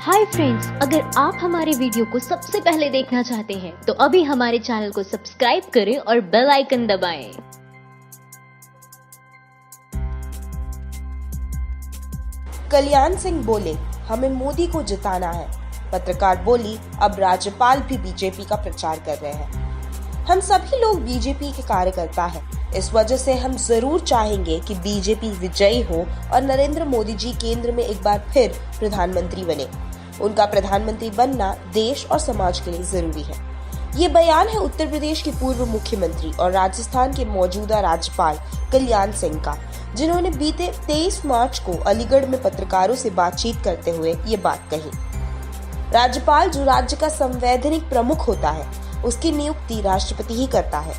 Hi friends, अगर आप हमारे वीडियो को सबसे पहले देखना चाहते हैं तो अभी हमारे चैनल को सब्सक्राइब करें और बेल आइकन दबाएं। कल्याण सिंह बोले, हमें मोदी को जिताना है। पत्रकार बोली, अब राज्यपाल भी बीजेपी का प्रचार कर रहे हैं। हम सभी लोग बीजेपी के कार्यकर्ता हैं, इस वजह से हम जरूर चाहेंगे कि बीजेपी विजयी हो और नरेंद्र मोदी जी केंद्र में एक बार फिर प्रधानमंत्री बने। उनका प्रधानमंत्री बनना देश और समाज के लिए जरूरी है। ये बयान है उत्तर प्रदेश के पूर्व मुख्यमंत्री और राजस्थान के मौजूदा राज्यपाल कल्याण सिंह का, जिन्होंने बीते 23 मार्च को अलीगढ़ में पत्रकारों से बातचीत करते हुए ये बात कही। राज्यपाल जो राज्य का संवैधानिक प्रमुख होता है, उसकी नियुक्ति राष्ट्रपति ही करता है।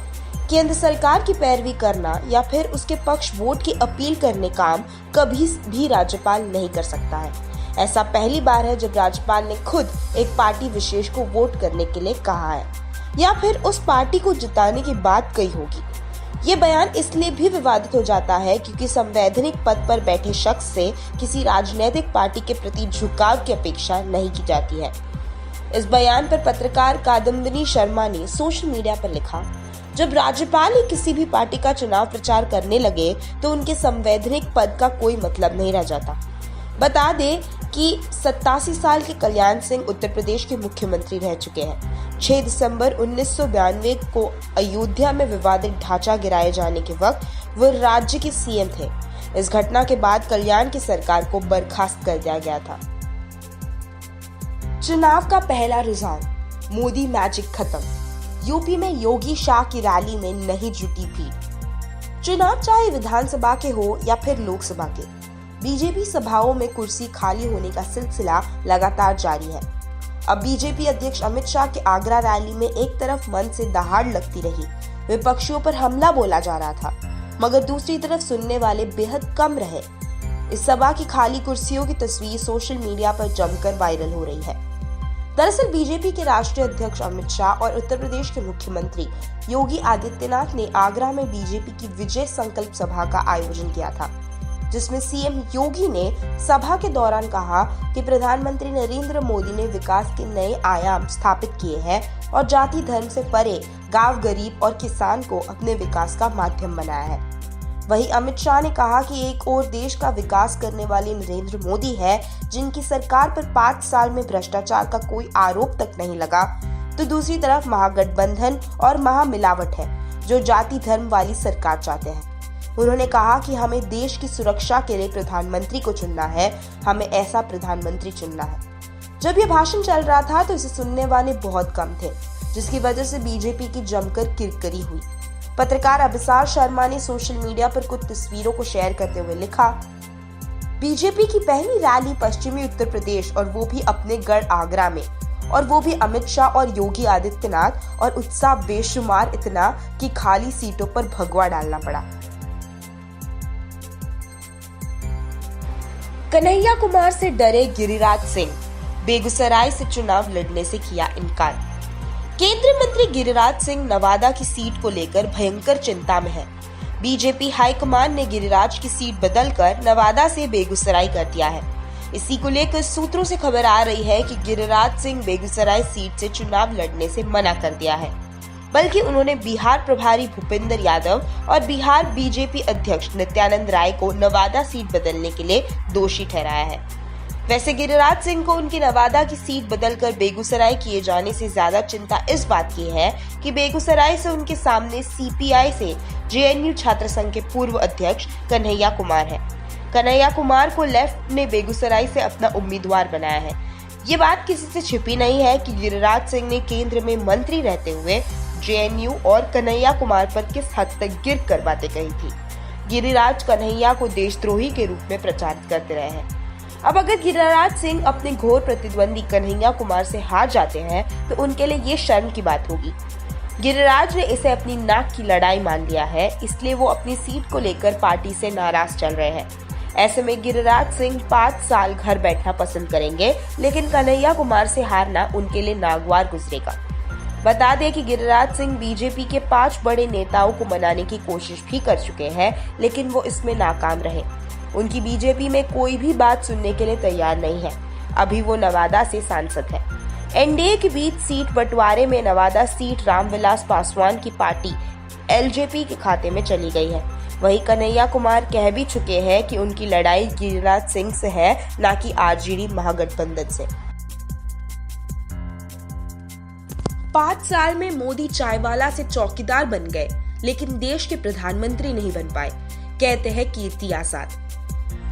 केंद्र सरकार की पैरवी करना या फिर उसके पक्ष वोट की अपील करने काम कभी भी राज्यपाल नहीं कर सकता है। ऐसा पहली बार है जब राज्यपाल ने खुद एक पार्टी विशेष को वोट करने के लिए कहा है या फिर उस पार्टी को जिताने की बात कही होगी। ये बयान इसलिए भी विवादित हो जाता है क्योंकि संवैधानिक पद पर बैठे शख्स से किसी राजनीतिक पार्टी के प्रति झुकाव की अपेक्षा नहीं की जाती है। इस बयान पर पत्रकार कादम्बिनी शर्मा ने सोशल मीडिया पर लिखा, जब राज्यपाल ही किसी भी पार्टी का चुनाव प्रचार करने लगे तो उनके संवैधानिक पद का कोई मतलब नहीं रह जाता। बता दें कि 87 साल के कल्याण सिंह उत्तर प्रदेश के मुख्यमंत्री रह चुके हैं। 6 दिसंबर 1992 को अयोध्या में विवादित ढांचा गिराए जाने के वक्त वो राज्य के सीएम थे। इस घटना के बाद कल्याण की सरकार को बर्खास्त कर दिया गया था। चुनाव का पहला रुझान, मोदी मैजिक खत्म। यूपी में योगी शाह की रैली में नहीं जुटी भीड़। चुनाव चाहे विधानसभा के हो या फिर लोकसभा के, बीजेपी सभाओं में कुर्सी खाली होने का सिलसिला लगातार जारी है। अब बीजेपी अध्यक्ष अमित शाह के आगरा रैली में एक तरफ मन से दहाड़ लगती रही, विपक्षियों पर हमला बोला जा रहा था, मगर दूसरी तरफ सुनने वाले बेहद कम रहे। इस सभा की खाली कुर्सियों की तस्वीर सोशल मीडिया पर जमकर वायरल हो रही है। दरअसल बीजेपी के राष्ट्रीय अध्यक्ष अमित शाह और उत्तर प्रदेश के मुख्यमंत्री योगी आदित्यनाथ ने आगरा में बीजेपी की विजय संकल्प सभा का आयोजन किया था, जिसमें सीएम योगी ने सभा के दौरान कहा कि प्रधानमंत्री नरेंद्र मोदी ने विकास के नए आयाम स्थापित किए हैं और जाति धर्म से परे गांव, गरीब और किसान को अपने विकास का माध्यम बनाया है। वहीं अमित शाह ने कहा कि एक और देश का विकास करने वाले नरेंद्र मोदी है, जिनकी सरकार पर 5 साल में भ्रष्टाचार का कोई आरोप तक नहीं लगा, तो दूसरी तरफ महागठबंधन और महामिलावट है, जो जाति धर्म वाली सरकार चाहते हैं। उन्होंने कहा कि हमें देश की सुरक्षा के लिए प्रधानमंत्री को चुनना है, हमें ऐसा प्रधानमंत्री चुनना है। जब ये भाषण चल रहा था तो इसे सुनने वाले बहुत कम थे, जिसकी वजह से बीजेपी की जमकर किरकिरी हुई। पत्रकार अभिसार शर्मा ने सोशल मीडिया पर कुछ तस्वीरों को शेयर करते हुए लिखा, बीजेपी की पहली रैली पश्चिमी उत्तर प्रदेश और वो भी अपने गढ़ आगरा में, और वो भी अमित शाह और योगी आदित्यनाथ, और उत्साह बेशुमार इतना कि खाली सीटों पर भगवा डालना पड़ा। कन्हैया कुमार से डरे गिरिराज सिंह, बेगूसराय से चुनाव लड़ने से किया इनकार। केंद्रीय मंत्री गिरिराज सिंह नवादा की सीट को लेकर भयंकर चिंता में है। बीजेपी हाईकमान ने गिरिराज की सीट बदलकर नवादा से बेगूसराय कर दिया है। इसी को लेकर सूत्रों से खबर आ रही है कि गिरिराज सिंह बेगूसराय सीट से चुनाव लड़ने से मना कर दिया है, बल्कि उन्होंने बिहार प्रभारी भूपेंद्र यादव और बिहार बीजेपी अध्यक्ष नित्यानंद राय को नवादा सीट बदलने के लिए दोषी ठहराया है। वैसे गिरिराज सिंह को उनकी नवादा की सीट बदलकर बेगूसराय किए जाने से ज्यादा चिंता इस बात की है कि बेगूसराय से उनके सामने सीपीआई से जेएनयू छात्र संघ के पूर्व अध्यक्ष कन्हैया कुमार है। कन्हैया कुमार को लेफ्ट ने बेगूसराय से अपना उम्मीदवार बनाया है। ये बात किसी से छिपी नहीं है कि गिरिराज सिंह ने केंद्र में मंत्री रहते हुए जेएनयू और कन्हैया कुमार पर किस हद तक गिर कर बातें कही थी। गिरिराज कन्हैया को देशद्रोही के रूप में प्रचारित करते रहे हैं। अब अगर गिरिराज सिंह अपने घोर प्रतिद्वंदी कन्हैया कुमार से हार जाते हैं तो उनके लिए ये शर्म की बात होगी। गिरिराज ने इसे अपनी नाक की लड़ाई मान लिया है, इसलिए वो अपनी सीट को लेकर पार्टी से नाराज चल रहे हैं। ऐसे में गिरिराज सिंह 5 साल घर बैठना पसंद करेंगे, लेकिन कन्हैया कुमार से हारना उनके लिए नागवार गुजरेगा। बता दें कि गिरिराज सिंह बीजेपी के 5 बड़े नेताओं को मनाने की कोशिश भी कर चुके हैं, लेकिन वो इसमें नाकाम रहे। उनकी बीजेपी में कोई भी बात सुनने के लिए तैयार नहीं है। अभी वो नवादा से सांसद है। एनडीए के बीच सीट बंटवारे में नवादा सीट रामविलास पासवान की पार्टी एलजेपी के खाते में चली गई है। वहीं कन्हैया कुमार कह भी चुके हैं कि उनकी लड़ाई गिरिराज सिंह से है, ना कि आरजेडी महागठबंधन से। 5 साल में मोदी चायवाला से चौकीदार बन गए, लेकिन देश के प्रधानमंत्री नहीं बन पाए, कहते हैं कीर्ति आजाद।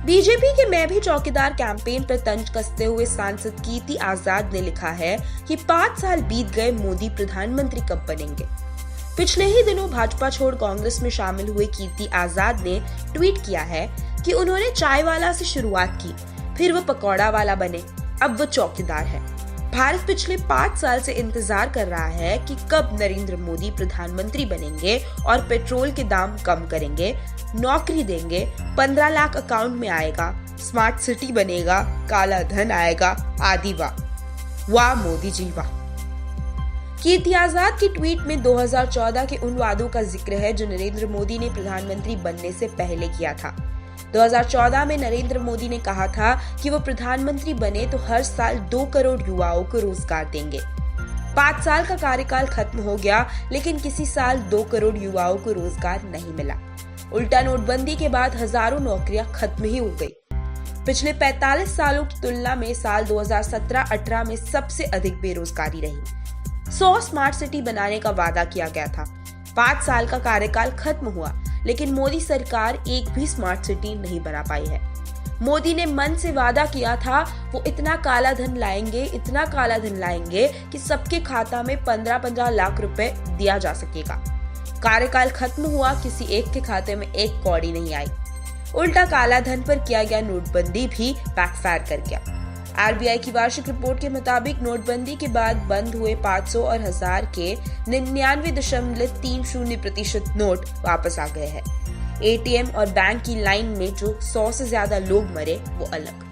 बीजेपी के मैं भी चौकीदार कैंपेन पर तंज कसते हुए सांसद कीर्ति आजाद ने लिखा है कि 5 साल बीत गए, मोदी प्रधानमंत्री कब बनेंगे। पिछले ही दिनों भाजपा छोड़ कांग्रेस में शामिल हुए कीर्ति आजाद ने ट्वीट किया है कि उन्होंने चायवाला से शुरुआत की, फिर वो पकौड़ा वाला बने, अब वो चौकीदार है। भारत पिछले 5 साल से इंतजार कर रहा है कि कब नरेंद्र मोदी प्रधानमंत्री बनेंगे और पेट्रोल के दाम कम करेंगे, नौकरी देंगे, 15 लाख अकाउंट में आएगा, स्मार्ट सिटी बनेगा, काला धन आएगा, आदि वाह मोदी जी वाह। कीर्ति आजाद की ट्वीट में 2014 के उन वादों का जिक्र है जो नरेंद्र मोदी ने प्रधानमंत्री बनने से पहले किया था। 2014 में नरेंद्र मोदी ने कहा था कि वो प्रधानमंत्री बने तो हर साल 2 करोड़ युवाओं को रोजगार देंगे। 5 साल का कार्यकाल खत्म हो गया, लेकिन किसी साल 2 करोड़ युवाओं को रोजगार नहीं मिला। उल्टा नोटबंदी के बाद हजारों नौकरियां खत्म ही हो गई। पिछले 45 सालों की तुलना में साल 2017-18 में सबसे अधिक बेरोजगारी रही। 100 स्मार्ट सिटी बनाने का वादा किया गया था। 5 साल का कार्यकाल खत्म हुआ, लेकिन मोदी सरकार एक भी स्मार्ट सिटी नहीं बना पाई है। मोदी ने मन से वादा किया था वो इतना काला धन लाएंगे, इतना काला धन लाएंगे कि सबके खाता में 15-15 लाख रुपए दिया जा सकेगा। कार्यकाल खत्म हुआ, किसी एक के खाते में एक कौड़ी नहीं आई। उल्टा काला धन पर किया गया नोटबंदी भी बैकफायर कर गया। आरबीआई की वार्षिक रिपोर्ट के मुताबिक नोटबंदी के बाद बंद हुए 500 और 1000 के 99.30% नोट वापस आ गए हैं। एटीएम और बैंक की लाइन में जो 100 से ज्यादा लोग मरे वो अलग।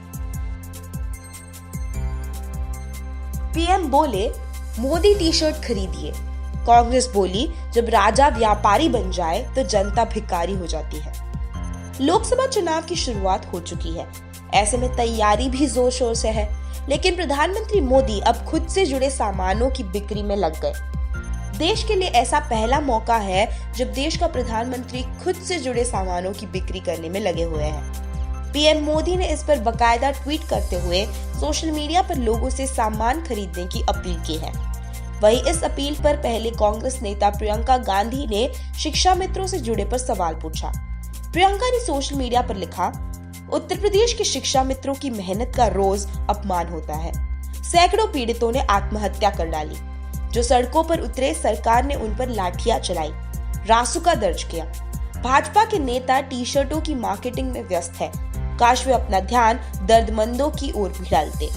पीएम बोले मोदी टी शर्ट खरीदिए। कांग्रेस बोली जब राजा व्यापारी बन जाए तो जनता भिखारी हो जाती है। लोकसभा चुनाव की शुरुआत हो चुकी है, ऐसे में तैयारी भी जोर शोर से है, लेकिन प्रधानमंत्री मोदी अब खुद से जुड़े सामानों की बिक्री में लग गए। देश के लिए ऐसा पहला मौका है जब देश का प्रधानमंत्री खुद से जुड़े सामानों की बिक्री करने में लगे हुए हैं। पीएम मोदी ने इस पर बकायदा ट्वीट करते हुए सोशल मीडिया पर लोगों से सामान खरीदने की अपील की है। वहीं इस अपील पर पहले कांग्रेस नेता प्रियंका गांधी ने शिक्षा मित्रों से जुड़े पर सवाल पूछा। प्रियंका ने सोशल मीडिया पर लिखा, उत्तर प्रदेश के शिक्षा मित्रों की मेहनत का रोज अपमान होता है। सैकड़ों पीड़ितों ने आत्महत्या कर डाली। जो सड़कों पर उतरे, सरकार ने उन पर लाठियां चलाई, रासुका दर्ज किया। भाजपा के नेता टी शर्टों की मार्केटिंग में व्यस्त है, काश वे अपना ध्यान दर्दमंदों की ओर भी डालते।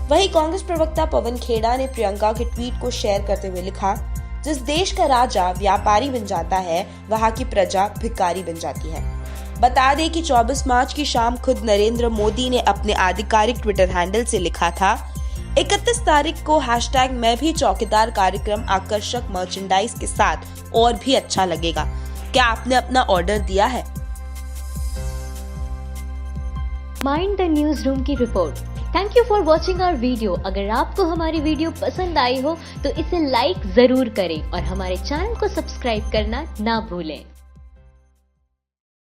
वहीं कांग्रेस प्रवक्ता पवन खेड़ा ने प्रियंका के ट्वीट को शेयर करते हुए लिखा, जिस देश का राजा व्यापारी बन जाता है, वहां की प्रजा भिखारी बन जाती है। बता दें कि 24 मार्च की शाम खुद नरेंद्र मोदी ने अपने आधिकारिक ट्विटर हैंडल से लिखा था, 31 तारीख को हैशटैग मैं भी चौकीदार कार्यक्रम आकर्षक मर्चेंडाइज के साथ और भी अच्छा लगेगा। क्या आपने अपना ऑर्डर दिया है? माइंड द न्यूज रूम की report. Thank you for watching our video. अगर आपको हमारी वीडियो पसंद आई हो तो इसे लाइक जरूर करें और हमारे चैनल को सब्सक्राइब करना ना भूलें।